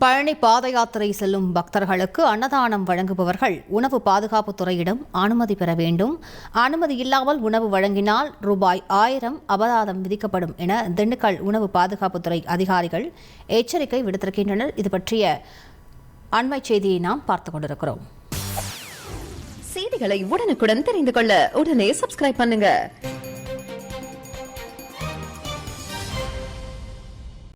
பழனி பாத யாத்திரை செல்லும் பக்தர்களுக்கு அன்னதானம் வழங்குபவர்கள் உணவு பாதுகாப்புத் துறையிடம் அனுமதி பெற வேண்டும். அனுமதி இல்லாமல் உணவு வழங்கினால் ரூ.1000 அபராதம் விதிக்கப்படும் என திண்டுக்கல் உணவு பாதுகாப்புத்துறை அதிகாரிகள் எச்சரிக்கை விடுத்திருக்கின்றனர். இது பற்றிய அண்மை செய்தியை நாம் பார்த்துக் கொண்டிருக்கிறோம். செய்திகளை உடனுக்குடன் தெரிந்து கொள்ள உடனே சப்ஸ்கிரைப் பண்ணுங்க.